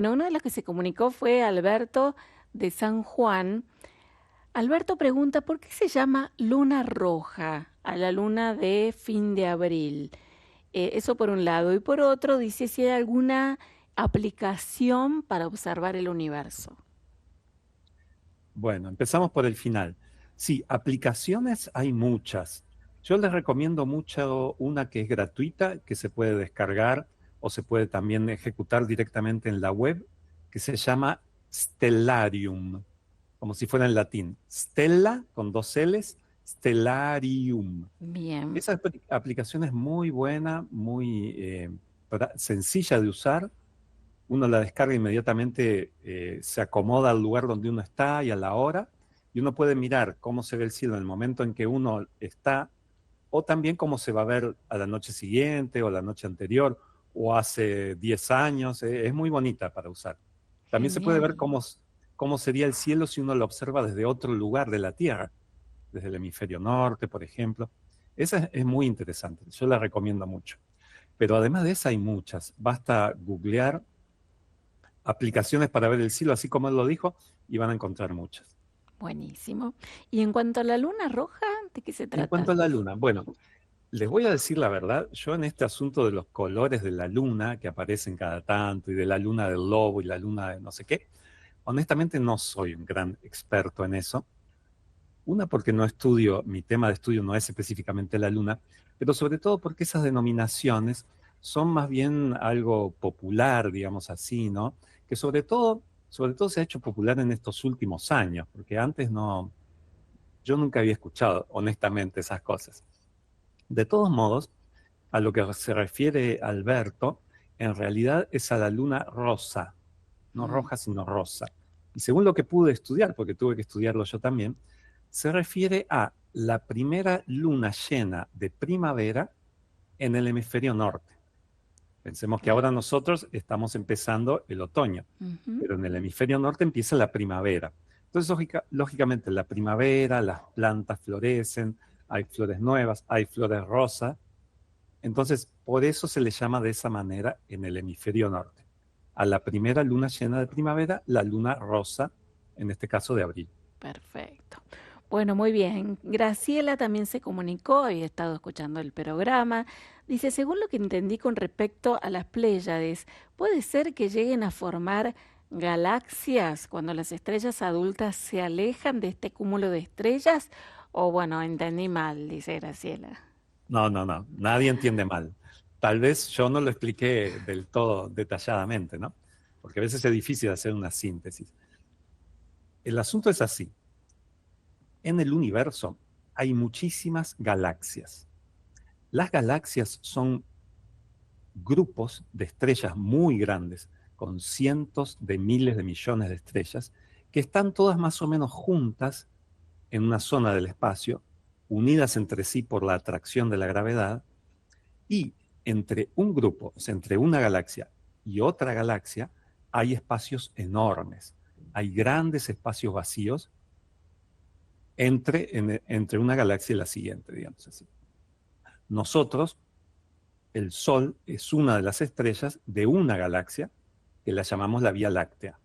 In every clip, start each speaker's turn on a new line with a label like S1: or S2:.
S1: Bueno, uno de los que se comunicó fue Alberto de San Juan. Alberto pregunta, ¿por qué se llama luna roja a la luna de fin de abril? Eso por un lado. Y por otro, dice si hay alguna aplicación para observar el universo.
S2: Bueno, empezamos por el final. Sí, aplicaciones hay muchas. Yo les recomiendo mucho una que es gratuita, que se puede descargar o se puede también ejecutar directamente en la web, que se llama Stellarium, como si fuera en latín. Stella con dos L's, Stellarium.
S1: Bien,
S2: Esa aplicación es muy buena, muy sencilla de usar. Uno la descarga inmediatamente, se acomoda al lugar donde uno está y a la hora, y uno puede mirar cómo se ve el cielo en el momento en que uno está, o también cómo se va a ver a la noche siguiente o la noche anterior, o hace 10 años. Es muy bonita para usar. También se puede ver
S1: genial.
S2: cómo sería el cielo si uno lo observa desde otro lugar de la Tierra, desde el hemisferio norte, por ejemplo. Esa es muy interesante, yo la recomiendo mucho. Pero además de esa hay muchas. Basta googlear aplicaciones para ver el cielo, así como él lo dijo, y van a encontrar muchas.
S1: Buenísimo. Y en cuanto a la luna roja, ¿de qué se
S2: En
S1: trata?
S2: cuanto a la luna, bueno, les voy a decir la verdad, yo en este asunto de los colores de la luna que aparecen cada tanto y de la luna del lobo y la luna de no sé qué, honestamente no soy un gran experto en eso. Una, porque no estudio, mi tema de estudio no es específicamente la luna, pero sobre todo porque esas denominaciones son más bien algo popular, digamos así, ¿no? Que sobre todo se ha hecho popular en estos últimos años, porque antes no, yo nunca había escuchado honestamente esas cosas. De todos modos, a lo que se refiere Alberto, en realidad es a la luna rosa, no
S1: Mm,
S2: roja, sino rosa. Y según lo que pude estudiar, porque tuve que estudiarlo yo también, se refiere a la primera luna llena de primavera en el hemisferio norte. Pensemos que
S1: claro.
S2: ahora nosotros estamos empezando el otoño,
S1: Ujú.
S2: pero en el hemisferio norte empieza la primavera. Entonces, lógicamente, en la primavera las plantas florecen, hay flores nuevas, hay flores rosas. Entonces, por eso se le llama de esa manera en el hemisferio norte. A la primera luna llena de primavera, la luna rosa, en este caso de abril.
S1: Perfecto. Bueno, muy bien. Graciela también se comunicó, había estado escuchando el programa. Dice, según lo que entendí con respecto a las Pléyades, ¿puede ser que lleguen a formar galaxias cuando las estrellas adultas se alejan de este cúmulo de estrellas? O bueno, entendí mal, dice Graciela.
S2: No, no, no, nadie entiende mal. Tal vez yo no lo expliqué del todo detalladamente, ¿no? Porque a veces es difícil hacer una síntesis. El asunto es así. En el universo hay muchísimas galaxias. Las galaxias son grupos de estrellas muy grandes, con cientos de miles de millones de estrellas, que están todas más o menos juntas en una zona del espacio, unidas entre sí por la atracción de la gravedad, y entre un grupo, o sea, entre una galaxia y otra galaxia, hay espacios enormes. Hay grandes espacios vacíos entre una galaxia y la siguiente, digamos así. Nosotros, el Sol es una de las estrellas de una galaxia que la llamamos la Vía Láctea.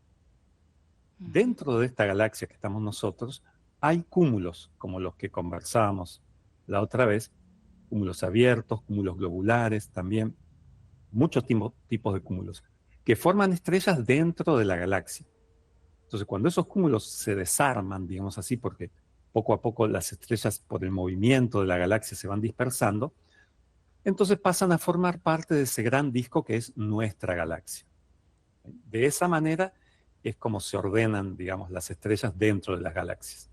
S1: Ujú.
S2: Dentro de esta galaxia que estamos nosotros, hay cúmulos, como los que conversábamos la otra vez, cúmulos abiertos, cúmulos globulares también, muchos tipos de cúmulos, que forman estrellas dentro de la galaxia. Entonces, cuando esos cúmulos se desarman, digamos así, porque poco a poco las estrellas por el movimiento de la galaxia se van dispersando, entonces pasan a formar parte de ese gran disco que es nuestra galaxia. De esa manera es como se ordenan, digamos, las estrellas dentro de las galaxias.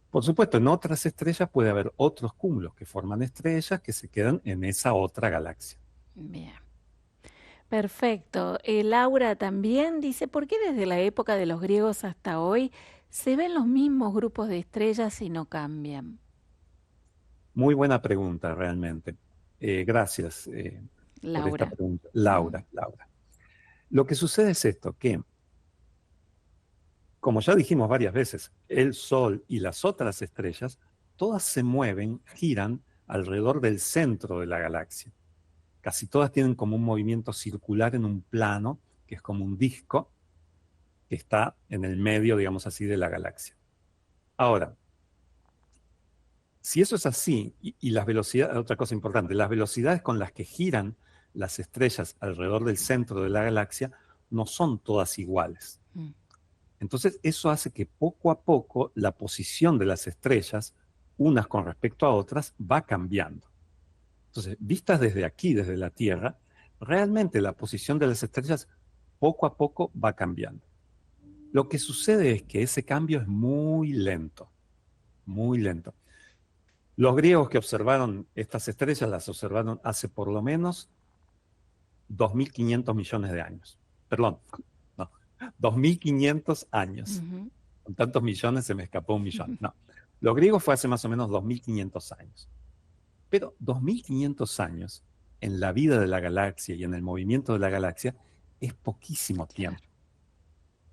S2: Por supuesto, en otras estrellas puede haber otros cúmulos que forman estrellas que se quedan en esa otra galaxia.
S1: Bien. Perfecto. Laura también dice, ¿por qué desde la época de los griegos hasta hoy se ven los mismos grupos de estrellas y no cambian?
S2: Muy buena pregunta, realmente. Gracias por esta
S1: Laura.
S2: pregunta.
S1: Mm.
S2: Laura. Lo que sucede es esto, que, como ya dijimos varias veces, el Sol y las otras estrellas, todas se mueven, giran alrededor del centro de la galaxia. Casi todas tienen como un movimiento circular en un plano que es como un disco que está en el medio, digamos así, de la galaxia. Ahora, si eso es así, y las velocidades, otra cosa importante, las velocidades con las que giran las estrellas alrededor del centro de la galaxia no son todas iguales.
S1: Mm.
S2: Entonces, eso hace que poco a poco la posición de las estrellas, unas con respecto a otras, va cambiando. Entonces, vistas desde aquí, desde la Tierra, realmente la posición de las estrellas poco a poco va cambiando. Lo que sucede es que ese cambio es muy lento, muy lento. Los griegos que observaron estas estrellas las observaron hace por lo menos 2.500 millones de años. Perdón, no, 2.500 años.
S1: Ujú.
S2: Con tantos millones se me escapó un millón. No, los griegos fue hace más o menos 2.500 años. Pero 2.500 años en la vida de la galaxia y en el movimiento de la galaxia es poquísimo
S1: Claro.
S2: tiempo.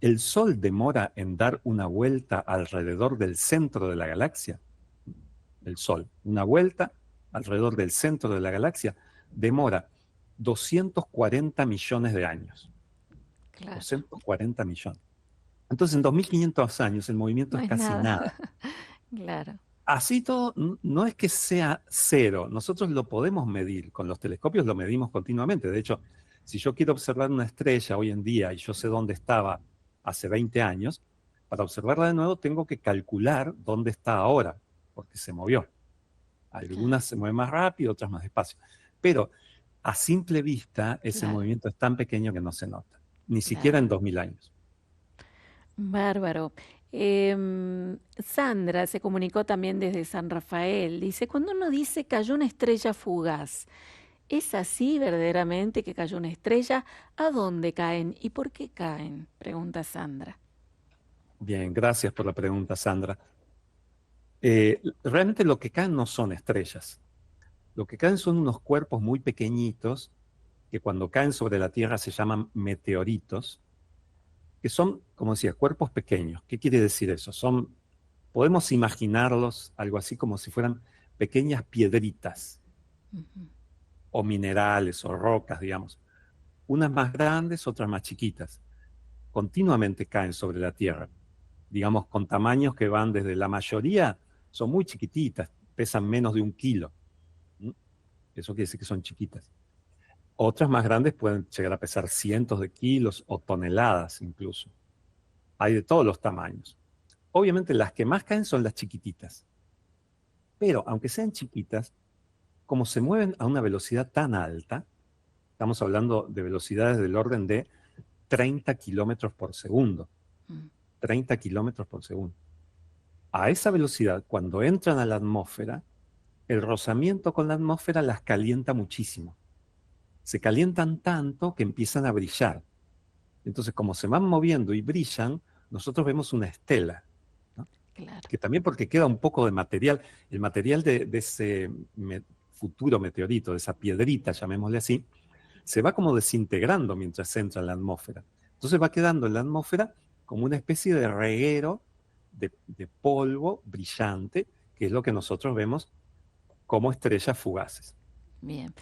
S2: El Sol demora en dar una vuelta alrededor del centro de la galaxia. El Sol, una vuelta alrededor del centro de la galaxia, demora 240 millones de años.
S1: Claro.
S2: 240 millones. Entonces, en 2.500 años el movimiento
S1: No
S2: es
S1: es
S2: casi
S1: nada.
S2: nada.
S1: Claro.
S2: Así todo, no es que sea cero, nosotros lo podemos medir, con los telescopios lo medimos continuamente. De hecho, si yo quiero observar una estrella hoy en día y yo sé dónde estaba hace 20 años, para observarla de nuevo tengo que calcular dónde está ahora, porque se movió.
S1: Claro.
S2: Algunas se mueven más rápido, otras más despacio. Pero a simple vista ese
S1: Claro.
S2: movimiento es tan pequeño que no se nota, ni siquiera
S1: Claro.
S2: en 2.000 años.
S1: Bárbaro. Sandra se comunicó también desde San Rafael. Dice, cuando uno dice cayó una estrella fugaz, ¿es así verdaderamente que cayó una estrella? ¿A dónde caen y por qué caen? Pregunta Sandra.
S2: Bien, gracias por la pregunta, Sandra. Realmente lo que caen no son estrellas. Lo que caen son unos cuerpos muy pequeñitos que cuando caen sobre la Tierra se llaman meteoritos, que son, como decía, cuerpos pequeños. ¿Qué quiere decir eso? Podemos imaginarlos algo así como si fueran pequeñas piedritas
S1: Ujú.
S2: o minerales o rocas, digamos. Unas más grandes, otras más chiquitas. Continuamente caen sobre la Tierra, digamos, con tamaños que van desde la mayoría, son muy chiquititas, pesan menos de 1 kilo. ¿Mm? Eso quiere decir que son chiquitas. Otras más grandes pueden llegar a pesar cientos de kilos o toneladas incluso. Hay de todos los tamaños. Obviamente las que más caen son las chiquititas. Pero aunque sean chiquitas, como se mueven a una velocidad tan alta, estamos hablando de velocidades del orden de 30 kilómetros por segundo.
S1: Mm.
S2: 30 kilómetros por segundo. A esa velocidad, cuando entran a la atmósfera, el rozamiento con la atmósfera las calienta muchísimo. Se calientan tanto que empiezan a brillar. Entonces, como se van moviendo y brillan, nosotros vemos una estela, ¿no?
S1: Claro.
S2: Que también porque queda un poco de material, el material de ese futuro meteorito, de esa piedrita, llamémosle así, se va como desintegrando mientras entra en la atmósfera. Entonces va quedando en la atmósfera como una especie de reguero de polvo brillante, que es lo que nosotros vemos como estrellas fugaces.
S1: Bien.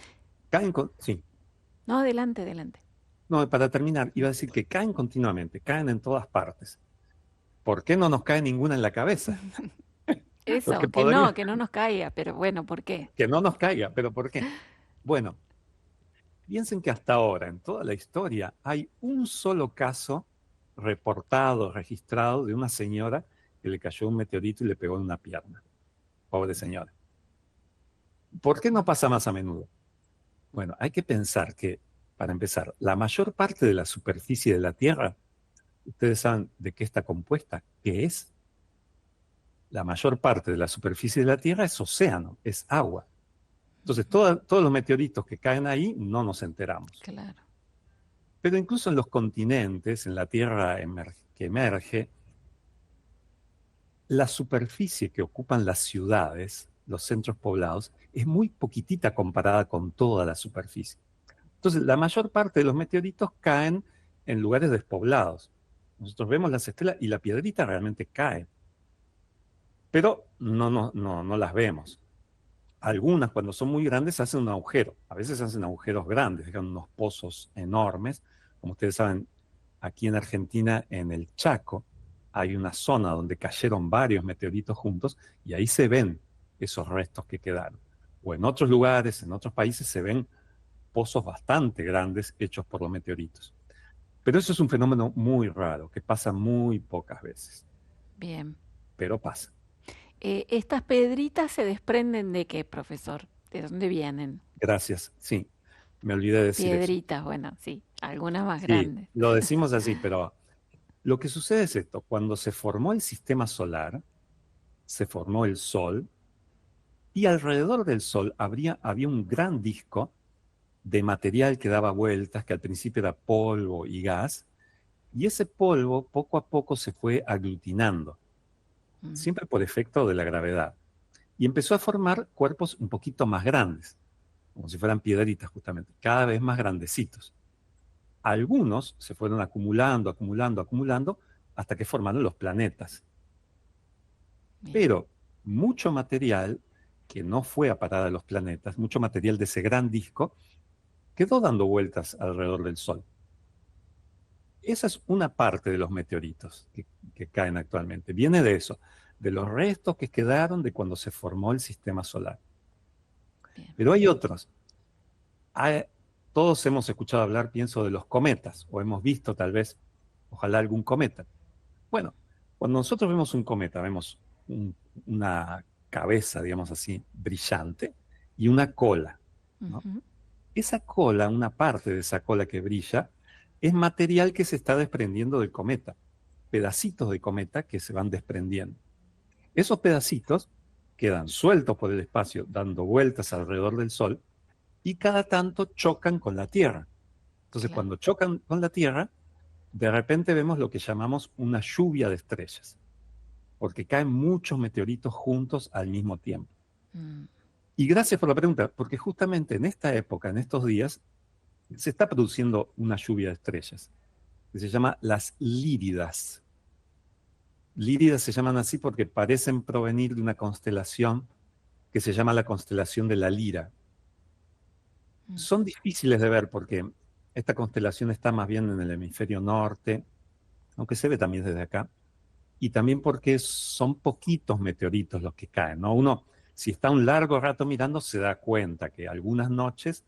S2: Sí,
S1: No, adelante, adelante.
S2: no, para terminar, iba a decir que caen continuamente, caen en todas partes. ¿Por qué no nos cae ninguna en la cabeza? Porque
S1: Eso,
S2: podría,
S1: que no nos caiga, pero bueno, ¿por qué?
S2: que no nos caiga, pero ¿por qué? Bueno, piensen que hasta ahora, en toda la historia, hay un solo caso reportado, registrado, de una señora que le cayó un meteorito y le pegó en una pierna. Pobre señora. ¿Por qué no pasa más a menudo? Bueno, hay que pensar que, para empezar, la mayor parte de la superficie de la Tierra, ustedes saben de qué está compuesta, ¿qué es? La mayor parte de la superficie de la Tierra es océano, es agua. Entonces, todos los meteoritos que caen ahí no nos enteramos.
S1: Claro.
S2: Pero incluso en los continentes, en la Tierra que emerge, la superficie que ocupan las ciudades, los centros poblados, es muy poquitita comparada con toda la superficie. Entonces, la mayor parte de los meteoritos caen en lugares despoblados. Nosotros vemos las estelas y la piedrita realmente cae, pero no las vemos. Algunas, cuando son muy grandes, hacen un agujero. A veces hacen agujeros grandes, dejan unos pozos enormes, Como ustedes saben, aquí en Argentina, en el Chaco, hay una zona donde cayeron varios meteoritos juntos y ahí se ven esos restos que quedaron. O en otros lugares, en otros países, se ven pozos bastante grandes hechos por los meteoritos. Pero eso es un fenómeno muy raro, que pasa muy pocas veces,
S1: Bien.
S2: pero pasa.
S1: ¿Estas piedritas se desprenden de qué, profesor? ¿De dónde vienen?
S2: Gracias, sí, me olvidé de decir eso.
S1: Piedritas, bueno, sí, algunas más
S2: Sí,
S1: grandes.
S2: lo decimos así, pero lo que sucede es esto, cuando se formó el sistema solar, se formó el Sol, y alrededor del Sol había un gran disco de material que daba vueltas, que al principio era polvo y gas, y ese polvo poco a poco se fue aglutinando,
S1: Mm,
S2: siempre por efecto de la gravedad, y empezó a formar cuerpos un poquito más grandes, como si fueran piedritas justamente, cada vez más grandecitos. Algunos se fueron acumulando, acumulando, acumulando, hasta que formaron los planetas.
S1: bien,
S2: Pero mucho material que no fue a parar a los planetas, mucho material de ese gran disco, quedó dando vueltas alrededor del Sol. Esa es una parte de los meteoritos que caen actualmente. Viene de eso, de los restos que quedaron de cuando se formó el sistema solar.
S1: bien.
S2: Pero hay otros. Hay- todos hemos escuchado hablar, pienso, de los cometas, o hemos visto tal vez, ojalá algún cometa. Bueno, cuando nosotros vemos un cometa, vemos una cabeza, digamos así, brillante y una cola, ¿no?
S1: Ujú,
S2: Esa cola, una parte de esa cola que brilla, es material que se está desprendiendo del cometa, pedacitos de cometa que se van desprendiendo. Esos pedacitos quedan sueltos por el espacio, dando vueltas alrededor del Sol, y cada tanto chocan con la Tierra. Entonces,
S1: claro.
S2: cuando chocan con la Tierra, de repente vemos lo que llamamos una lluvia de estrellas, porque caen muchos meteoritos juntos al mismo tiempo.
S1: Mm,
S2: Y gracias por la pregunta, porque justamente en esta época, en estos días, se está produciendo una lluvia de estrellas, que se llama las Líridas. Líridas se llaman así porque parecen provenir de una constelación que se llama la constelación de la Lira.
S1: mm,
S2: Son difíciles de ver porque esta constelación está más bien en el hemisferio norte, aunque se ve también desde acá, y también porque son poquitos meteoritos los que caen, ¿no? Uno, si está un largo rato mirando, se da cuenta que algunas noches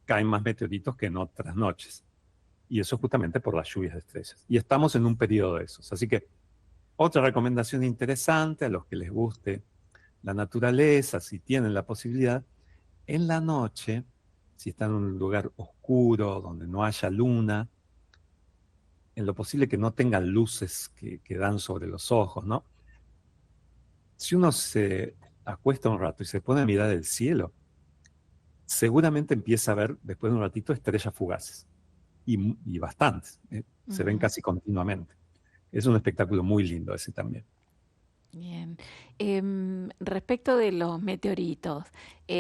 S2: caen más meteoritos que en otras noches. Y eso justamente por las lluvias de estrellas. Y estamos en un periodo de esos. Así que otra recomendación interesante a los que les guste la naturaleza, si tienen la posibilidad, en la noche, si están en un lugar oscuro, donde no haya luna, en lo posible que no tengan luces que dan sobre los ojos, ¿no? Si uno se acuesta un rato y se pone a mirar el cielo, seguramente empieza a ver después de un ratito estrellas fugaces. Y bastantes, ¿eh? Se ven
S1: ujú.
S2: casi continuamente. Es un espectáculo muy lindo ese también.
S1: Bien. Respecto de los meteoritos,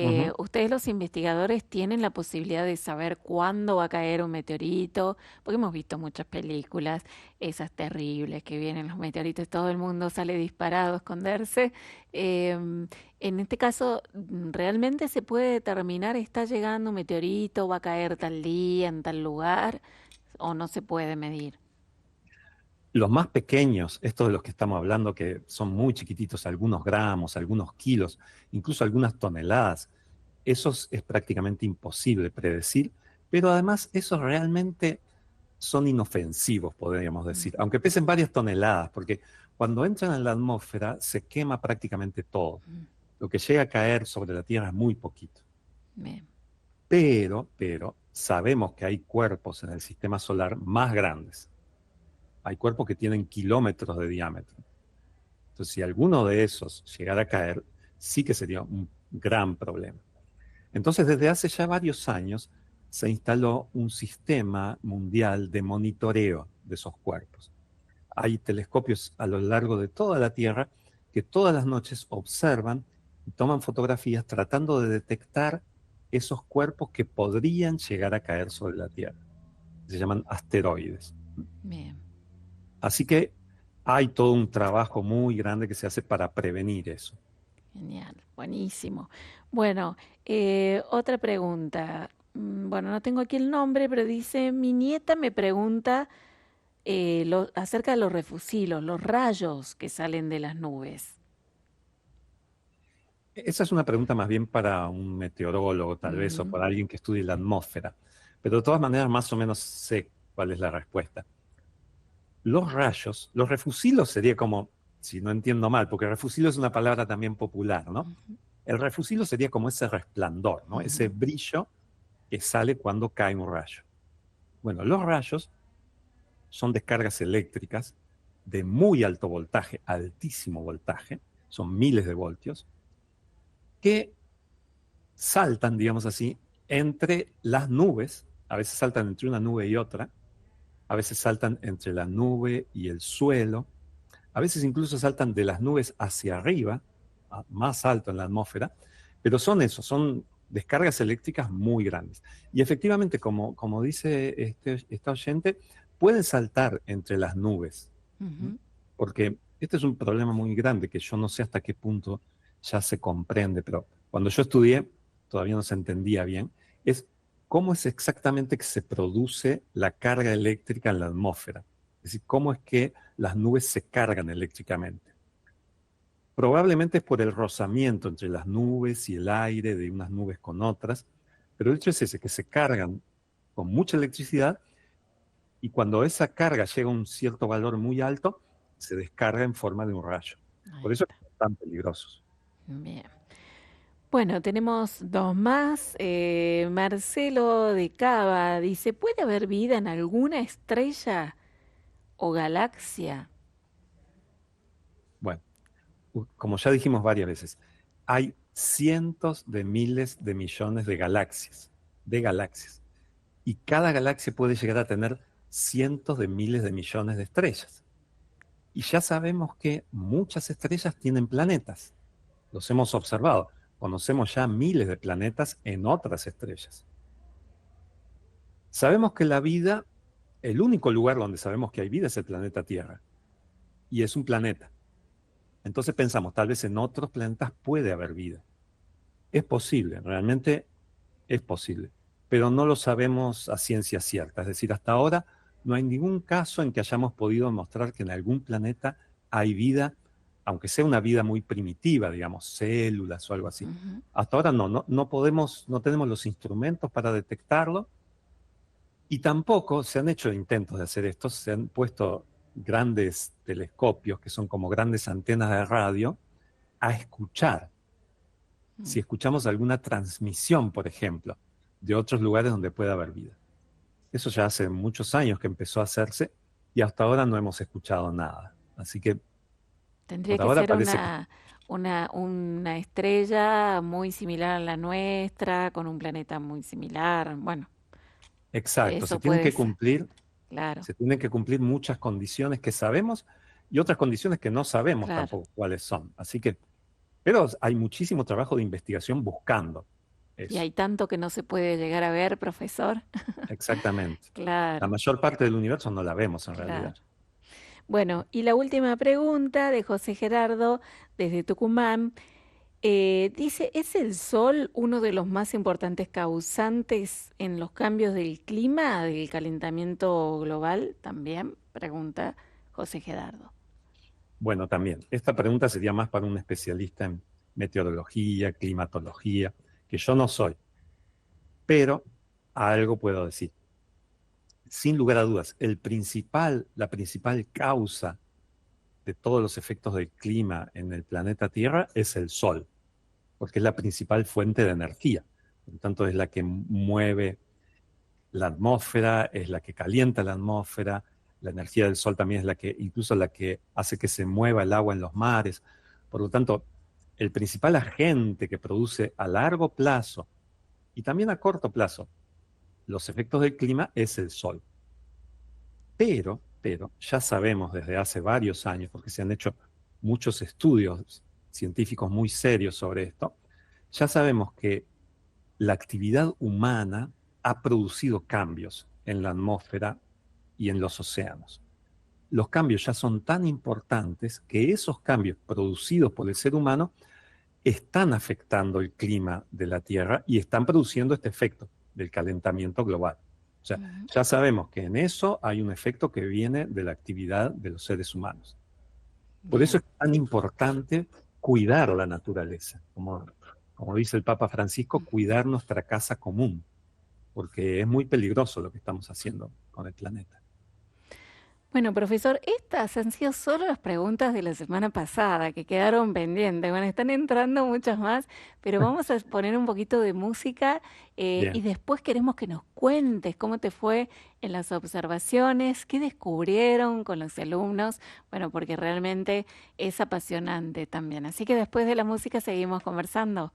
S2: Ujú.
S1: ¿ustedes los investigadores tienen la posibilidad de saber cuándo va a caer un meteorito? Porque hemos visto muchas películas, esas terribles que vienen los meteoritos, todo el mundo sale disparado a esconderse. En este caso, ¿realmente se puede determinar, está llegando un meteorito, va a caer tal día, en tal lugar, o no se puede medir?
S2: Los más pequeños, estos de los que estamos hablando, que son muy chiquititos, algunos gramos, algunos kilos, incluso algunas toneladas, esos es prácticamente imposible predecir, pero además esos realmente son inofensivos, podríamos
S1: Mm,
S2: decir, aunque pesen varias toneladas, porque cuando entran en la atmósfera se quema prácticamente todo.
S1: mm,
S2: Lo que llega a caer sobre la Tierra es muy poquito.
S1: bien.
S2: Pero sabemos que hay cuerpos en el sistema solar más grandes. Hay cuerpos que tienen kilómetros de diámetro. Entonces, si alguno de esos llegara a caer, sí que sería un gran problema. Entonces, desde hace ya varios años se instaló un sistema mundial de monitoreo de esos cuerpos. Hay telescopios a lo largo de toda la Tierra que todas las noches observan y toman fotografías tratando de detectar esos cuerpos que podrían llegar a caer sobre la Tierra. Se llaman asteroides.
S1: Bien.
S2: Así que hay todo un trabajo muy grande que se hace para prevenir eso.
S1: Genial, buenísimo. Bueno, otra pregunta. bueno, no tengo aquí el nombre, pero dice, mi nieta me pregunta acerca de los refusilos, los rayos que salen de las nubes.
S2: Esa es una pregunta más bien para un meteorólogo, tal vez, o
S1: Mm,
S2: para alguien que estudie la atmósfera. Pero de todas maneras, más o menos sé cuál es la respuesta. Los rayos, los refusilos sería como, si no entiendo mal, porque refusilo es una palabra también popular, ¿no?
S1: ujú,
S2: El refusilo sería como ese resplandor, ¿no? Ese
S1: ujú,
S2: brillo que sale cuando cae un rayo. Bueno, los rayos son descargas eléctricas de muy alto voltaje, altísimo voltaje, son miles de voltios, que saltan, digamos así, entre las nubes, a veces saltan entre una nube y otra, a veces saltan entre la nube y el suelo, a veces incluso saltan de las nubes hacia arriba, más alto en la atmósfera, pero son eso, son descargas eléctricas muy grandes. Y efectivamente, como dice este oyente, pueden saltar entre las nubes, ¿m?
S1: ujú.
S2: Porque este es un problema muy grande que yo no sé hasta qué punto ya se comprende, pero cuando yo estudié, todavía no se entendía bien, es cómo es exactamente que se produce la carga eléctrica en la atmósfera. Es decir, cómo es que las nubes se cargan eléctricamente. Probablemente es por el rozamiento entre las nubes y el aire de unas nubes con otras, pero el hecho es ese, que se cargan con mucha electricidad y cuando esa carga llega a un cierto valor muy alto, se descarga en forma de un rayo.
S1: Ahí
S2: Por eso
S1: está.
S2: son tan peligrosos.
S1: Bien. Bueno, tenemos dos más. Marcelo de Cava dice, ¿puede haber vida en alguna estrella o galaxia?
S2: Bueno, como ya dijimos varias veces, hay cientos de miles de millones de galaxias, y cada galaxia puede llegar a tener cientos de miles de millones de estrellas. Y ya sabemos que muchas estrellas tienen planetas. Los hemos observado. Conocemos ya miles de planetas en otras estrellas. Sabemos que la vida, el único lugar donde sabemos que hay vida es el planeta Tierra. Y es un planeta. Entonces pensamos, tal vez en otros planetas puede haber vida. Es posible, realmente es posible. Pero no lo sabemos a ciencia cierta. Es decir, hasta ahora no hay ningún caso en que hayamos podido mostrar que en algún planeta hay vida, aunque sea una vida muy primitiva, digamos, células o algo así.
S1: Ujú.
S2: Hasta ahora no podemos, no tenemos los instrumentos para detectarlo y tampoco se han hecho intentos de hacer esto. Se han puesto grandes telescopios, que son como grandes antenas de radio, a escuchar. Si
S1: Mm.
S2: escuchamos alguna transmisión, por ejemplo, de otros lugares donde pueda haber vida. Eso ya hace muchos años que empezó a hacerse y hasta ahora no hemos escuchado nada. Así que
S1: Tendría
S2: por
S1: que
S2: ahora
S1: ser
S2: parece que
S1: una estrella muy similar a la nuestra, con un planeta muy similar. Bueno,
S2: exacto,
S1: eso puede ser, claro,
S2: se tienen que cumplir muchas condiciones que sabemos y otras condiciones que no sabemos
S1: claro.
S2: tampoco cuáles son. Así que, pero hay muchísimo trabajo de investigación buscando
S1: Y
S2: eso.
S1: hay tanto que no se puede llegar a ver, profesor.
S2: Exactamente. La
S1: Claro,
S2: mayor parte del universo no la vemos en realidad.
S1: claro. Bueno, y la última pregunta de José Gerardo desde Tucumán. Dice, ¿es el sol uno de los más importantes causantes en los cambios del clima, del calentamiento global? También, pregunta José Gerardo.
S2: Bueno, también, esta pregunta sería más para un especialista en meteorología, climatología, que yo no soy, pero algo puedo decir. Sin lugar a dudas, la principal causa de todos los efectos del clima en el planeta Tierra es el Sol, porque es la principal fuente de energía. Por lo tanto, es la que mueve la atmósfera, es la que calienta la atmósfera. La energía del Sol también es la que, incluso la que hace que se mueva el agua en los mares. Por lo tanto, el principal agente que produce a largo plazo y también a corto plazo los efectos del clima es el Sol. Pero ya sabemos desde hace varios años, porque se han hecho muchos estudios científicos muy serios sobre esto, ya sabemos que la actividad humana ha producido cambios en la atmósfera y en los océanos. Los cambios ya son tan importantes que esos cambios producidos por el ser humano están afectando el clima de la Tierra y están produciendo este efecto del calentamiento global. O sea,
S1: Ujú.
S2: ya sabemos que en eso hay un efecto que viene de la actividad de los seres humanos. Por eso
S1: Bien.
S2: es tan importante cuidar la naturaleza, como dice el Papa Francisco,
S1: Ujú.
S2: cuidar nuestra casa común, porque es muy peligroso lo que estamos haciendo con el planeta.
S1: Bueno, profesor, estas han sido solo las preguntas de la semana pasada que quedaron pendientes. Bueno, están entrando muchas más, pero vamos a poner un poquito de música y
S2: Bien,
S1: después queremos que nos cuentes cómo te fue en las observaciones, qué descubrieron con los alumnos, bueno, porque realmente es apasionante también. Así que después de la música seguimos conversando.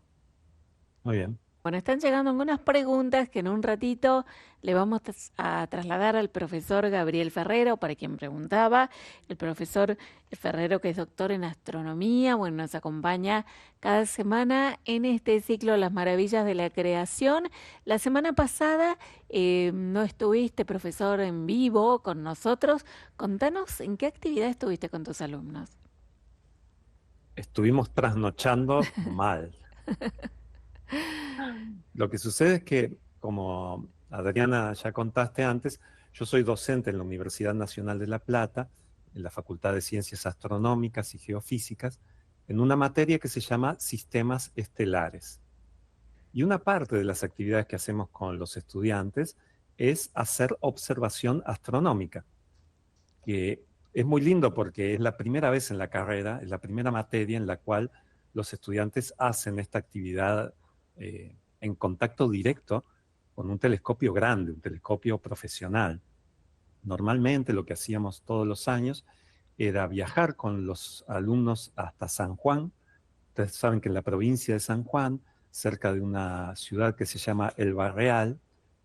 S2: muy bien.
S1: Bueno, están llegando algunas preguntas que en un ratito le vamos a trasladar al profesor Gabriel Ferrero, para quien preguntaba. El profesor Ferrero, que es doctor en astronomía, bueno, nos acompaña cada semana en este ciclo Las Maravillas de la Creación. La semana pasada no estuviste, profesor, en vivo con nosotros. Contanos en qué actividad estuviste con tus alumnos.
S2: Estuvimos trasnochando mal. Lo que sucede es que, como Adriana ya contaste antes, yo soy docente en la Universidad Nacional de La Plata, en la Facultad de Ciencias Astronómicas y Geofísicas, en una materia que se llama Sistemas Estelares. Y una parte de las actividades que hacemos con los estudiantes es hacer observación astronómica, que es muy lindo porque es la primera vez en la carrera, es la primera materia en la cual los estudiantes hacen esta actividad en contacto directo con un telescopio grande, un telescopio profesional. Normalmente lo que hacíamos todos los años era viajar con los alumnos hasta San Juan. Ustedes saben que en la provincia de San Juan, cerca de una ciudad que se llama El Barreal,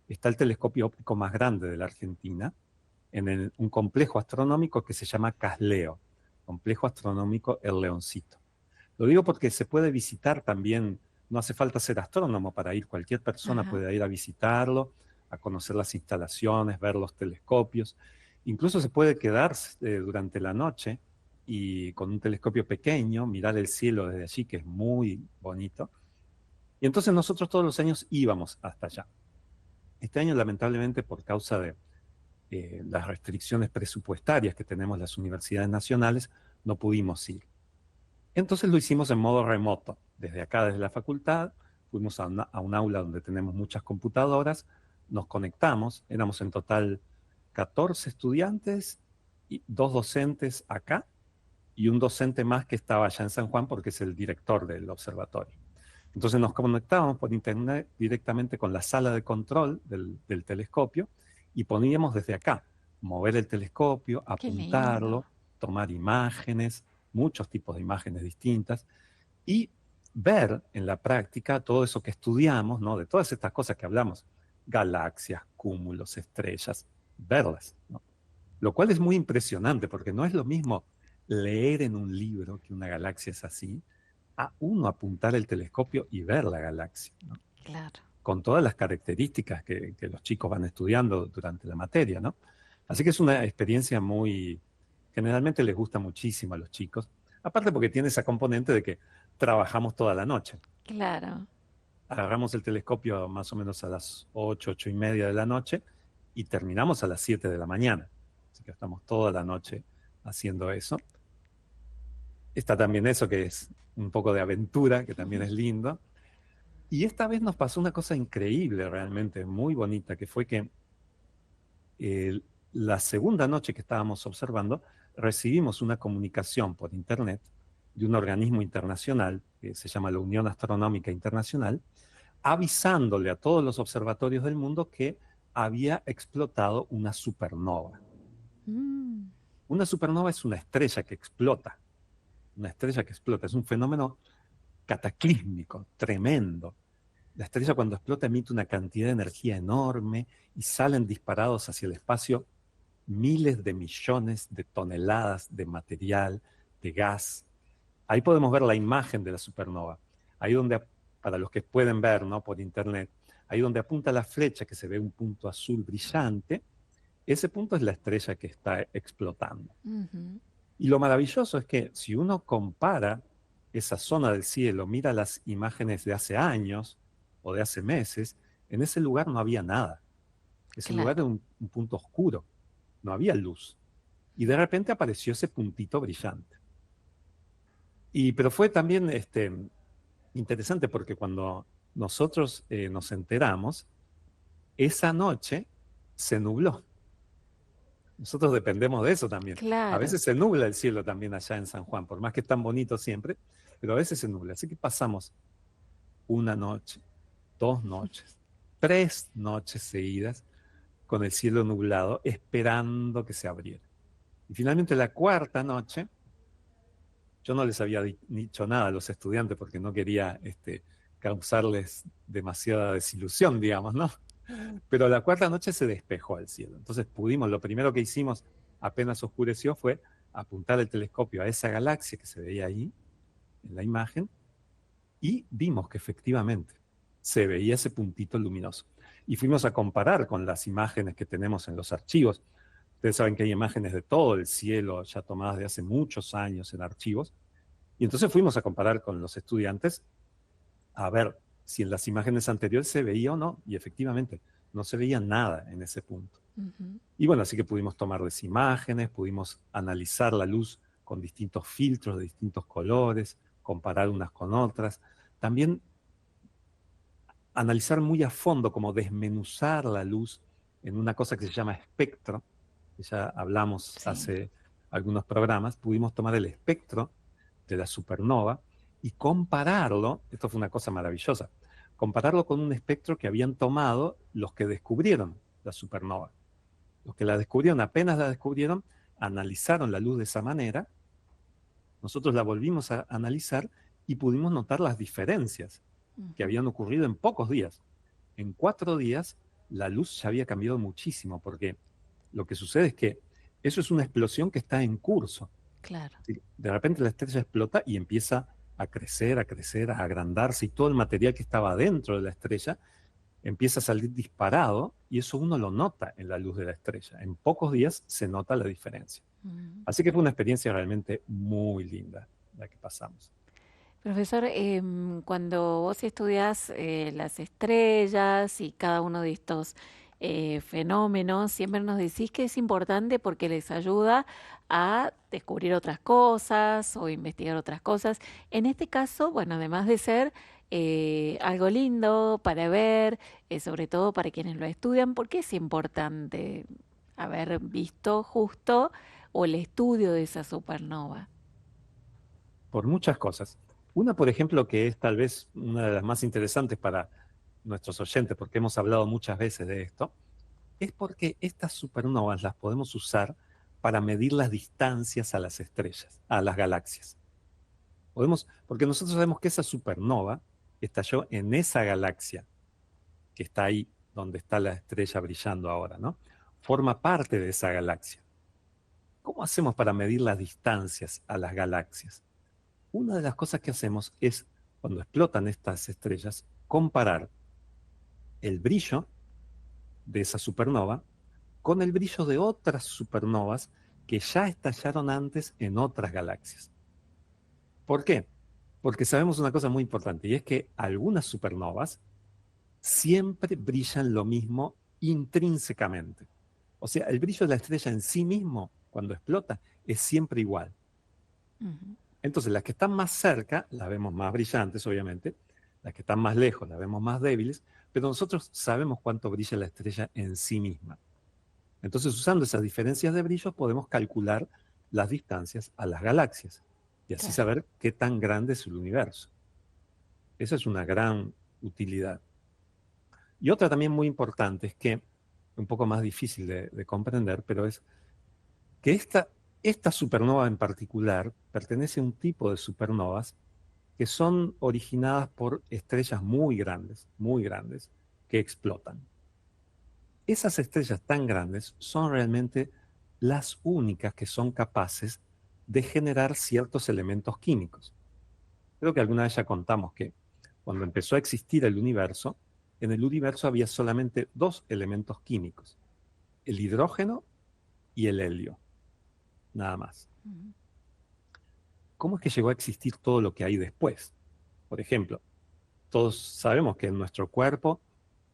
S2: está el telescopio óptico más grande de la Argentina, en un complejo astronómico que se llama Casleo, Complejo Astronómico El Leoncito. Lo digo porque se puede visitar también, no hace falta ser astrónomo para ir, cualquier persona
S1: Ajá,
S2: puede ir a visitarlo, a conocer las instalaciones, ver los telescopios. Incluso se puede quedar durante la noche y con un telescopio pequeño, mirar el cielo desde allí, que es muy bonito. Y entonces nosotros todos los años íbamos hasta allá. Este año, lamentablemente, por causa de las restricciones presupuestarias que tenemos las universidades nacionales, no pudimos ir. Entonces lo hicimos en modo remoto, desde acá, desde la facultad, fuimos a un aula donde tenemos muchas computadoras, nos conectamos, éramos en total 14 estudiantes y 2 docentes acá y un docente más que estaba allá en San Juan porque es el director del observatorio. Entonces nos conectábamos por internet directamente con la sala de control del telescopio y poníamos desde acá, mover el telescopio,
S1: qué lindo.
S2: apuntarlo, tomar imágenes, muchos tipos de imágenes distintas y ver en la práctica todo eso que estudiamos, ¿no? De todas estas cosas que hablamos, galaxias, cúmulos, estrellas, verlas, ¿no? Lo cual es muy impresionante porque no es lo mismo leer en un libro que una galaxia es así, a uno apuntar el telescopio y ver la galaxia, ¿no?
S1: Claro.
S2: Con todas las características que los chicos van estudiando durante la materia, ¿no? Así que es una experiencia muy, generalmente les gusta muchísimo a los chicos, aparte porque tiene esa componente de que trabajamos toda la noche.
S1: Claro.
S2: Agarramos el telescopio más o menos a las 8, 8:30 de la noche y terminamos a las 7 de la mañana. Así que estamos toda la noche haciendo eso. Está también eso que es un poco de aventura, que también es lindo. Y esta vez nos pasó una cosa increíble, realmente muy bonita, que fue que eh, la segunda noche que estábamos observando, recibimos una comunicación por internet de un organismo internacional que se llama la Unión Astronómica Internacional, avisándole a todos los observatorios del mundo que había explotado una supernova.
S1: Mm.
S2: Una supernova es una estrella que explota, es un fenómeno cataclísmico, tremendo. La estrella cuando explota emite una cantidad de energía enorme y salen disparados hacia el espacio miles de millones de toneladas de material, de gas. Ahí podemos ver la imagen de la supernova. Ahí donde, para los que pueden ver, ¿no? Por internet, ahí donde apunta la flecha que se ve un punto azul brillante, ese punto es la estrella que está explotando.
S1: Ujú.
S2: Y lo maravilloso es que si uno compara esa zona del cielo, mira las imágenes de hace años o de hace meses, En ese lugar no había nada. Ese lugar
S1: claro.
S2: era un punto oscuro, no había luz. Y de repente apareció ese puntito brillante. Pero fue también interesante porque cuando nosotros nos enteramos, esa noche se nubló. Nosotros dependemos de eso también. A
S1: Claro.
S2: veces se nubla el cielo también allá en San Juan, por más que es tan bonito siempre, pero a veces se nubla. Así que pasamos una noche, 2 noches, 3 noches seguidas con el cielo nublado, esperando que se abriera. Y finalmente la cuarta noche, yo no les había dicho nada a los estudiantes porque no quería causarles demasiada desilusión, digamos, ¿no? Pero la cuarta noche se despejó el cielo. Entonces lo primero que hicimos apenas oscureció fue apuntar el telescopio a esa galaxia que se veía ahí, en la imagen, y vimos que efectivamente se veía ese puntito luminoso. Y fuimos a comparar con las imágenes que tenemos en los archivos. Ustedes saben que hay imágenes de todo el cielo ya tomadas de hace muchos años en archivos. Y entonces fuimos a comparar con los estudiantes a ver si en las imágenes anteriores se veía o no. Y efectivamente, no se veía nada en ese punto.
S1: Ujú.
S2: Y bueno, así que pudimos tomarles imágenes, pudimos analizar la luz con distintos filtros de distintos colores, comparar unas con otras. También analizar muy a fondo, como desmenuzar la luz en una cosa que se llama espectro, que ya hablamos
S1: Sí.
S2: hace algunos programas. Pudimos tomar el espectro de la supernova y compararlo, esto fue una cosa maravillosa, compararlo con un espectro que habían tomado los que descubrieron la supernova. Los que la descubrieron, apenas la descubrieron, analizaron la luz de esa manera, nosotros la volvimos a analizar y pudimos notar las diferencias que
S1: Ujú.
S2: habían ocurrido en pocos días. En 4 días la luz ya había cambiado muchísimo, porque lo que sucede es que eso es una explosión que está en curso.
S1: Claro.
S2: ¿Sí? De repente la estrella explota y empieza a crecer, a agrandarse, y todo el material que estaba dentro de la estrella empieza a salir disparado, y eso uno lo nota en la luz de la estrella. En pocos días se nota la diferencia.
S1: Mm.
S2: Así que fue una experiencia realmente muy linda la que pasamos.
S1: Profesor, cuando vos estudias las estrellas y cada uno de estos fenómenos, siempre nos decís que es importante porque les ayuda a descubrir otras cosas o investigar otras cosas. En este caso, bueno, además de ser algo lindo para ver, sobre todo para quienes lo estudian, ¿por qué es importante haber visto justo o el estudio de esa supernova?
S2: Por muchas cosas. Una, por ejemplo, que es tal vez una de las más interesantes para nuestros oyentes, porque hemos hablado muchas veces de esto, es porque estas supernovas las podemos usar para medir las distancias a las estrellas, a las galaxias. Porque nosotros sabemos que esa supernova estalló en esa galaxia que está ahí donde está la estrella brillando ahora, ¿no? Forma parte de esa galaxia. ¿Cómo hacemos para medir las distancias a las galaxias? Una de las cosas que hacemos es, cuando explotan estas estrellas, comparar el brillo de esa supernova con el brillo de otras supernovas que ya estallaron antes en otras galaxias. ¿Por qué? Porque sabemos una cosa muy importante, y es que algunas supernovas siempre brillan lo mismo intrínsecamente. O sea, el brillo de la estrella en sí mismo, cuando explota, es siempre igual.
S1: Ujú.
S2: Entonces, las que están más cerca, las vemos más brillantes, obviamente. Las que están más lejos, las vemos más débiles. Pero nosotros sabemos cuánto brilla la estrella en sí misma. Entonces, usando esas diferencias de brillo, podemos calcular las distancias a las galaxias y así
S1: Claro.
S2: saber qué tan grande es el universo. Esa es una gran utilidad. Y otra también muy importante es que, un poco más difícil de comprender, pero es que esta supernova en particular pertenece a un tipo de supernovas que son originadas por estrellas muy grandes, que explotan. Esas estrellas tan grandes son realmente las únicas que son capaces de generar ciertos elementos químicos. Creo que alguna vez ya contamos que cuando empezó a existir el universo, en el universo había solamente dos elementos químicos, el hidrógeno y el helio, nada más.
S1: Ujú.
S2: ¿Cómo es que llegó a existir todo lo que hay después? Por ejemplo, todos sabemos que en nuestro cuerpo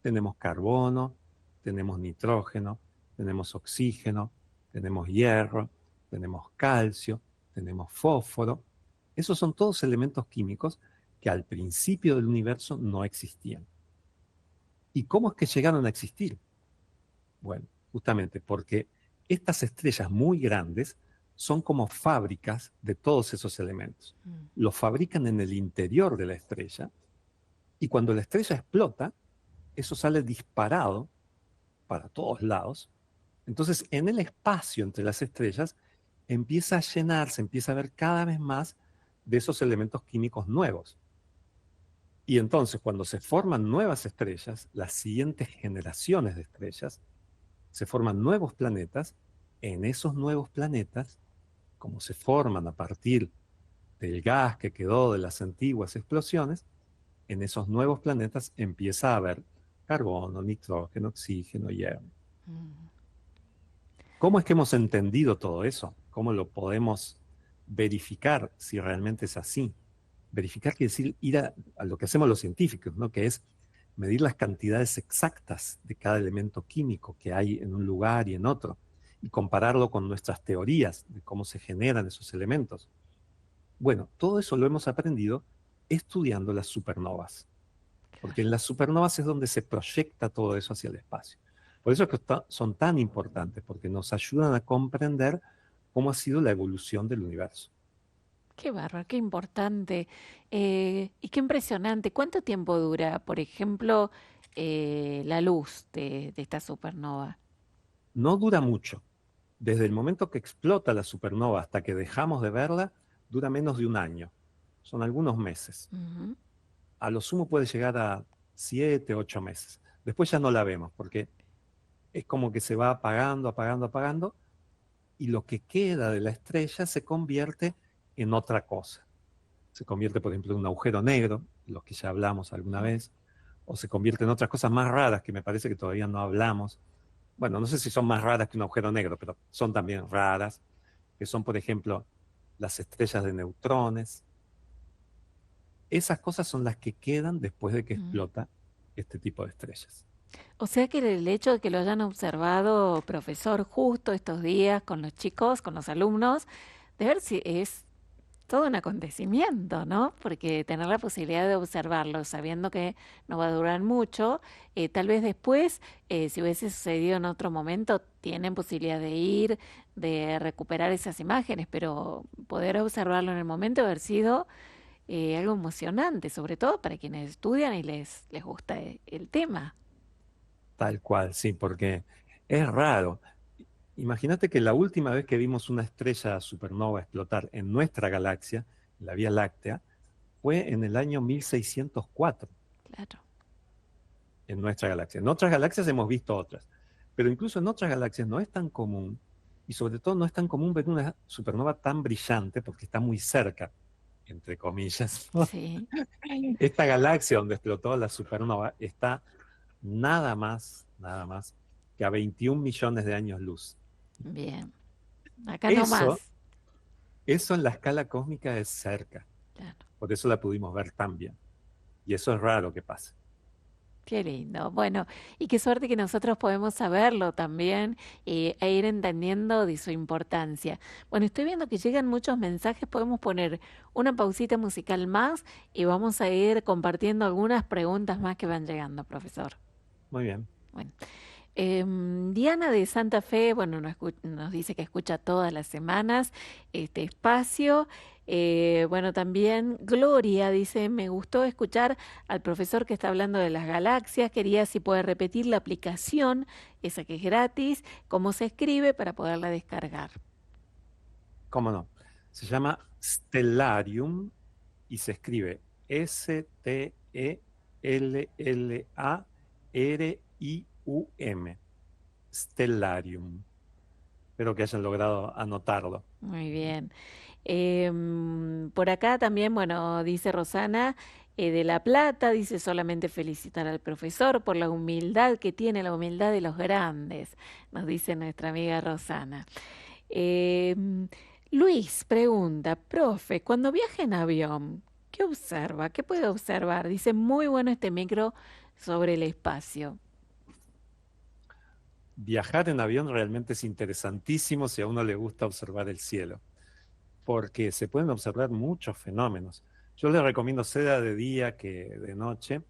S2: Tenemos carbono, tenemos nitrógeno, tenemos oxígeno, tenemos hierro, tenemos calcio, tenemos fósforo. Esos son todos elementos químicos que al principio del universo no existían. ¿Y cómo es que llegaron a existir? Bueno, justamente porque estas estrellas muy grandes son como fábricas de todos esos elementos. Los fabrican en el interior de la estrella y cuando la estrella explota, eso sale disparado para todos lados. Entonces, en el espacio entre las estrellas empieza a llenarse, empieza a haber cada vez más de esos elementos químicos nuevos. Y entonces, cuando se forman nuevas estrellas, las siguientes generaciones de estrellas, se forman nuevos planetas. En esos nuevos planetas, como se forman a partir del gas que quedó de las antiguas explosiones, en esos nuevos planetas empieza a haber carbono, nitrógeno, oxígeno, hierro. ¿Cómo es que hemos entendido todo eso? ¿Cómo lo podemos verificar si realmente es así? Verificar quiere decir ir a lo que hacemos los científicos, ¿no? Que es medir las cantidades exactas de cada elemento químico que hay en un lugar y en otro, y compararlo con nuestras teorías de cómo se generan esos elementos. Bueno, todo eso lo hemos aprendido estudiando las supernovas, porque en las supernovas es donde se proyecta todo eso hacia el espacio. Por eso es que son tan importantes, porque nos ayudan a comprender cómo ha sido la evolución del universo.
S1: Qué bárbaro, qué importante y qué impresionante. ¿Cuánto tiempo dura, por ejemplo, la luz de esta supernova?
S2: No dura mucho. Desde el momento que explota la supernova hasta que dejamos de verla, dura menos de un año. Son algunos meses.
S1: Ujú.
S2: A lo sumo puede llegar a 7, 8 meses. Después ya no la vemos porque es como que se va apagando, apagando, apagando, y lo que queda de la estrella se convierte en otra cosa. Se convierte, por ejemplo, en un agujero negro, de los que ya hablamos alguna vez, o se convierte en otras cosas más raras que me parece que todavía no hablamos. Bueno, no sé si son más raras que un agujero negro, pero son también raras, que son, por ejemplo, las estrellas de neutrones. Esas cosas son las que quedan después de que explota este tipo de estrellas.
S1: O sea que el hecho de que lo hayan observado, profesor, justo estos días con los chicos, con los alumnos, de ver si es todo un acontecimiento, ¿no? Porque tener la posibilidad de observarlo sabiendo que no va a durar mucho, tal vez después, si hubiese sucedido en otro momento, tienen posibilidad de ir, de recuperar esas imágenes, pero poder observarlo en el momento haber sido algo emocionante, sobre todo para quienes estudian y les gusta el tema.
S2: Tal cual, sí, porque es raro. Imagínate que la última vez que vimos una estrella supernova explotar en nuestra galaxia, la Vía Láctea, fue en el año 1604,
S1: Claro.
S2: en nuestra galaxia. En otras galaxias hemos visto otras, pero incluso en otras galaxias no es tan común, y sobre todo no es tan común ver una supernova tan brillante porque está muy cerca, entre comillas.
S1: Sí,
S2: Esta galaxia donde explotó la supernova está nada más que a 21 millones de años luz.
S1: bien. Acá
S2: Eso,
S1: nomás.
S2: eso en la escala cósmica es cerca,
S1: Claro.
S2: por eso la pudimos ver tan bien. Y eso es raro que pase.
S1: Qué lindo. Bueno, y qué suerte que nosotros podemos saberlo también e ir entendiendo de su importancia. Bueno, estoy viendo que llegan muchos mensajes. Podemos poner una pausita musical más y vamos a ir compartiendo algunas preguntas más que van llegando, profesor.
S2: Muy bien.
S1: Bueno, Diana de Santa Fe, bueno, nos dice que escucha todas las semanas este espacio. Bueno, también Gloria dice, me gustó escuchar al profesor que está hablando de las galaxias. Quería si puede repetir la aplicación, esa que es gratis, cómo se escribe para poderla descargar.
S2: ¿Cómo no? Se llama Stellarium y se escribe Stellarium. Stellarium. Espero que hayan logrado anotarlo.
S1: Muy bien. Por acá también, bueno, dice Rosana de La Plata, dice solamente felicitar al profesor por la humildad que tiene, la humildad de los grandes, nos dice nuestra amiga Rosana. Em, Luis pregunta, profe, cuando viaja en avión, ¿Qué observa? ¿Qué puede observar? Dice, muy bueno este micro sobre el espacio.
S2: Viajar en avión realmente es interesantísimo si a uno le gusta observar el cielo, porque se pueden observar muchos fenómenos. Yo les recomiendo, sea de día que de noche,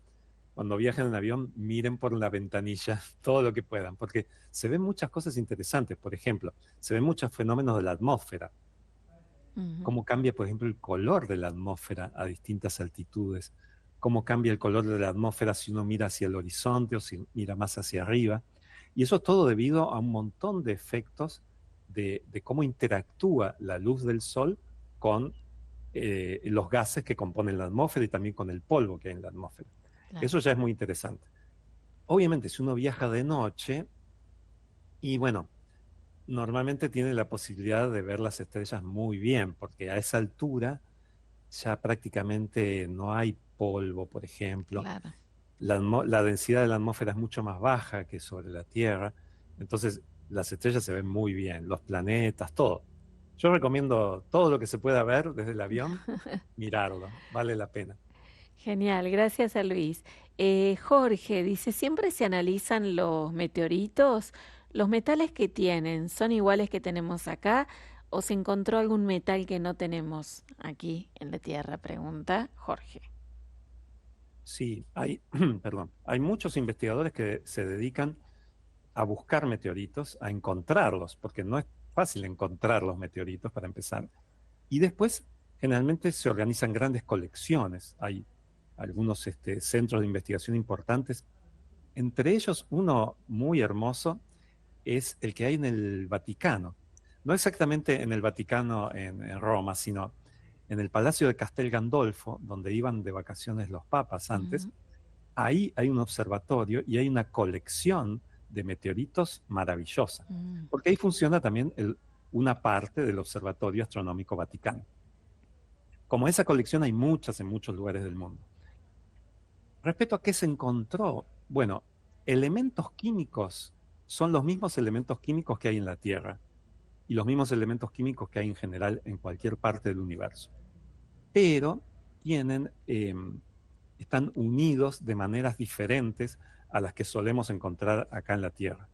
S2: cuando viajen en avión, miren por la ventanilla todo lo que puedan, porque se ven muchas cosas interesantes. Por ejemplo, se ven muchos fenómenos de la atmósfera.
S1: Ujú.
S2: Cómo cambia, por ejemplo, el color de la atmósfera a distintas altitudes, cómo cambia el color de la atmósfera si uno mira hacia el horizonte o si mira más hacia arriba. Y eso todo debido a un montón de efectos de cómo interactúa la luz del sol con los gases que componen la atmósfera y también con el polvo que hay en la atmósfera.
S1: Claro.
S2: Eso ya es muy interesante. Obviamente, si uno viaja de noche, y bueno, normalmente tiene la posibilidad de ver las estrellas muy bien, porque a esa altura ya prácticamente no hay polvo, por ejemplo.
S1: Claro.
S2: La densidad de la atmósfera es mucho más baja que sobre la Tierra. Entonces, las estrellas se ven muy bien, los planetas, todo. Yo recomiendo todo lo que se pueda ver desde el avión, mirarlo, vale la pena.
S1: Genial, gracias a Luis. Jorge dice, ¿siempre se analizan los meteoritos? ¿Los metales que tienen son iguales que tenemos acá o se encontró algún metal que no tenemos aquí en la Tierra? Pregunta Jorge.
S2: Sí, hay, perdón, hay muchos investigadores que se dedican a buscar meteoritos, a encontrarlos, porque no es fácil encontrar los meteoritos para empezar. Y después, generalmente se organizan grandes colecciones. Hay algunos centros de investigación importantes. Entre ellos, uno muy hermoso es el que hay en el Vaticano. No exactamente en el Vaticano en Roma, sino en el Palacio de Castel Gandolfo, donde iban de vacaciones los papas antes.
S1: Ujú.
S2: Ahí hay un observatorio y hay una colección de meteoritos maravillosa,
S1: Mm.
S2: porque ahí funciona también una parte del Observatorio Astronómico Vaticano. Como esa colección hay muchas en muchos lugares del mundo. Respecto a qué se encontró, bueno, elementos químicos son los mismos elementos químicos que hay en la Tierra y los mismos elementos químicos que hay en general en cualquier parte del universo, pero tienen, están unidos de maneras diferentes a las que solemos encontrar acá en la Tierra.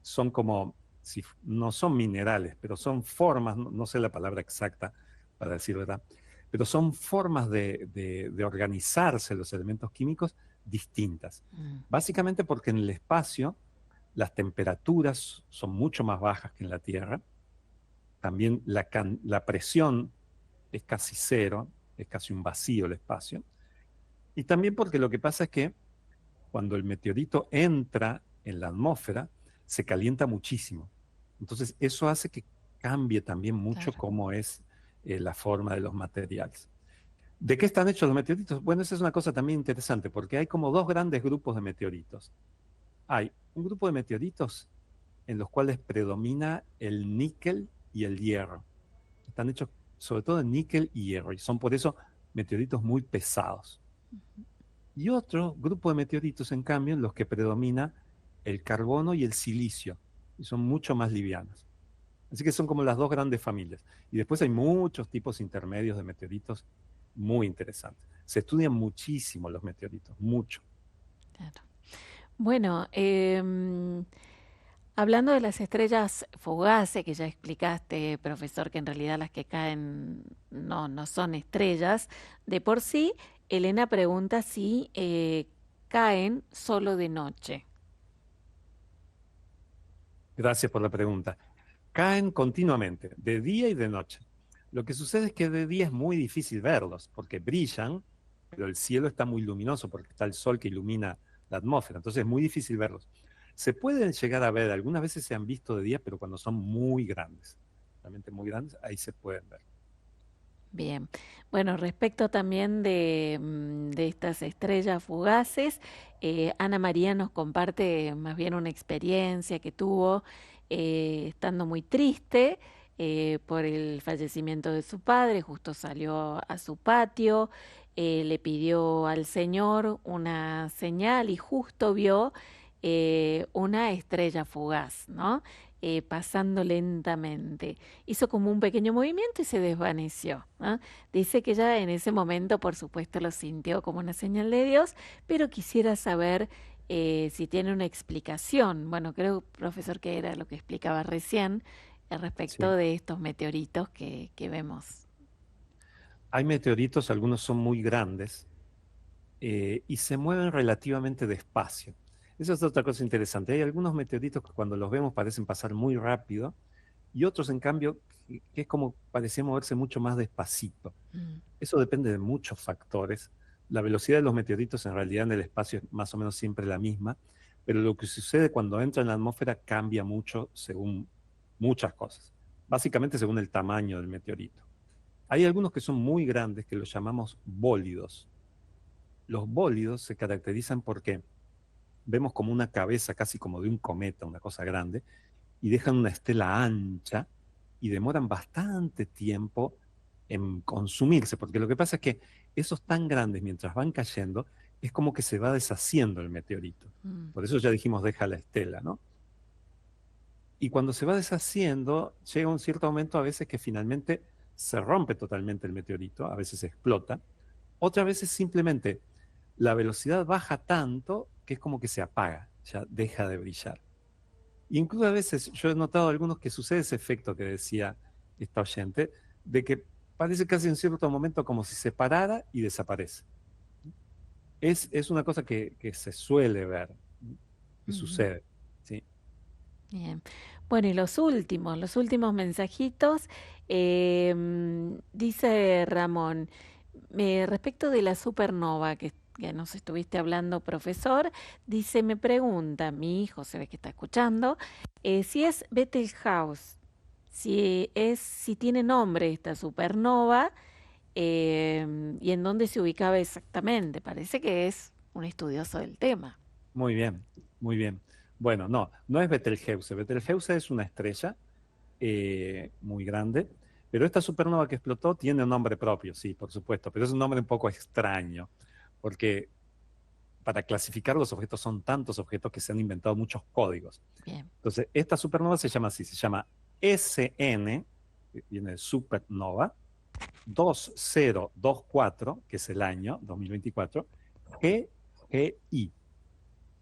S2: Son como, si, no son minerales, pero son formas, no sé la palabra exacta para decir verdad, pero son formas de organizarse los elementos químicos distintas.
S1: Mm.
S2: Básicamente porque en el espacio las temperaturas son mucho más bajas que en la Tierra, también la presión es casi cero, es casi un vacío el espacio, y también porque lo que pasa es que cuando el meteorito entra en la atmósfera, se calienta muchísimo. Entonces, eso hace que cambie también mucho
S1: Claro.
S2: cómo es la forma de los materiales. ¿De qué están hechos los meteoritos? Bueno, esa es una cosa también interesante, porque hay como dos grandes grupos de meteoritos. Hay un grupo de meteoritos en los cuales predomina el níquel y el hierro. Están hechos sobre todo de níquel y hierro, y son por eso meteoritos muy pesados. Y otro grupo de meteoritos, en cambio, en los que predomina el carbono y el silicio, y son mucho más livianos. Así que son como las dos grandes familias. Y después hay muchos tipos intermedios de meteoritos muy interesantes. Se estudian muchísimo los meteoritos, mucho.
S1: Claro. Bueno, hablando de las estrellas fugaces, que ya explicaste, profesor, que en realidad las que caen no son estrellas, de por sí, Elena pregunta si caen solo de noche.
S2: Gracias por la pregunta. Caen continuamente, de día y de noche. Lo que sucede es que de día es muy difícil verlos, porque brillan, pero el cielo está muy luminoso, porque está el sol que ilumina la atmósfera, entonces es muy difícil verlos. Se pueden llegar a ver, algunas veces se han visto de día, pero cuando son muy grandes, realmente muy grandes, ahí se pueden ver.
S1: Bien. Bueno, respecto también de estas estrellas fugaces, Ana María nos comparte más bien una experiencia que tuvo estando muy triste por el fallecimiento de su padre, justo salió a su patio, le pidió al Señor una señal y justo vio una estrella fugaz, ¿no? pasando lentamente. Hizo como un pequeño movimiento y se desvaneció, ¿ah? Dice que ya en ese momento, por supuesto, lo sintió como una señal de Dios, pero quisiera saber si tiene una explicación. Bueno, creo, profesor, que era lo que explicaba recién respecto
S2: Sí.
S1: de estos meteoritos que vemos.
S2: Hay meteoritos, algunos son muy grandes y se mueven relativamente despacio. Esa es otra cosa interesante. Hay algunos meteoritos que cuando los vemos parecen pasar muy rápido y otros, en cambio, que es como parecía moverse mucho más despacito.
S1: Mm.
S2: Eso depende de muchos factores. La velocidad de los meteoritos en realidad en el espacio es más o menos siempre la misma, pero lo que sucede cuando entra en la atmósfera cambia mucho según muchas cosas. Básicamente según el tamaño del meteorito. Hay algunos que son muy grandes que los llamamos bólidos. Los bólidos se caracterizan porque vemos como una cabeza casi como de un cometa, una cosa grande, y dejan una estela ancha y demoran bastante tiempo en consumirse, porque lo que pasa es que esos tan grandes mientras van cayendo es como que se va deshaciendo el meteorito.
S1: Mm.
S2: Por eso ya dijimos deja la estela, ¿no? Y cuando se va deshaciendo, llega un cierto momento a veces que finalmente se rompe totalmente el meteorito, a veces explota, otras veces simplemente la velocidad baja tanto que es como que se apaga, ya deja de brillar. Y incluso a veces yo he notado algunos que sucede ese efecto que decía esta oyente, de que parece casi en cierto momento como si se parara y desaparece. Es una cosa que se suele ver, que
S1: Ujú.
S2: sucede. ¿Sí?
S1: Bien. Bueno, y los últimos mensajitos. Dice Ramón, respecto de la supernova que nos estuviste hablando, profesor, dice, me pregunta, mi hijo se ve que está escuchando, si es Betelgeuse, si tiene nombre esta supernova, y en dónde se ubicaba exactamente. Parece que es un estudioso del tema.
S2: Muy bien, muy bien. Bueno, no, no es Betelgeuse. Betelgeuse es una estrella muy grande, pero esta supernova que explotó tiene un nombre propio, sí, por supuesto, pero es un nombre un poco extraño, porque para clasificar los objetos son tantos objetos que se han inventado muchos códigos.
S1: Bien.
S2: Entonces, esta supernova se llama así, se llama SN, que viene de supernova, 2024, que es el año 2024, GGI.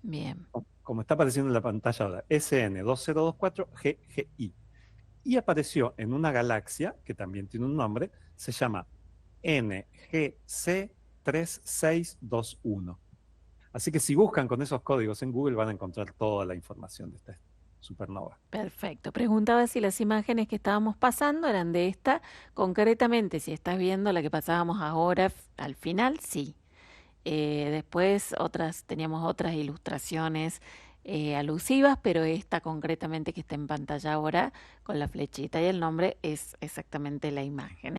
S1: Bien.
S2: Como está apareciendo en la pantalla ahora, SN2024 GGI. Y apareció en una galaxia, que también tiene un nombre, se llama NGC 3621. Así que si buscan con esos códigos en Google van a encontrar toda la información de esta supernova.
S1: Perfecto. Preguntaba si las imágenes que estábamos pasando eran de esta. Concretamente, si estás viendo la que pasábamos ahora al final, sí. Después teníamos otras ilustraciones alusivas, pero esta concretamente que está en pantalla ahora con la flechita y el nombre es exactamente la imagen.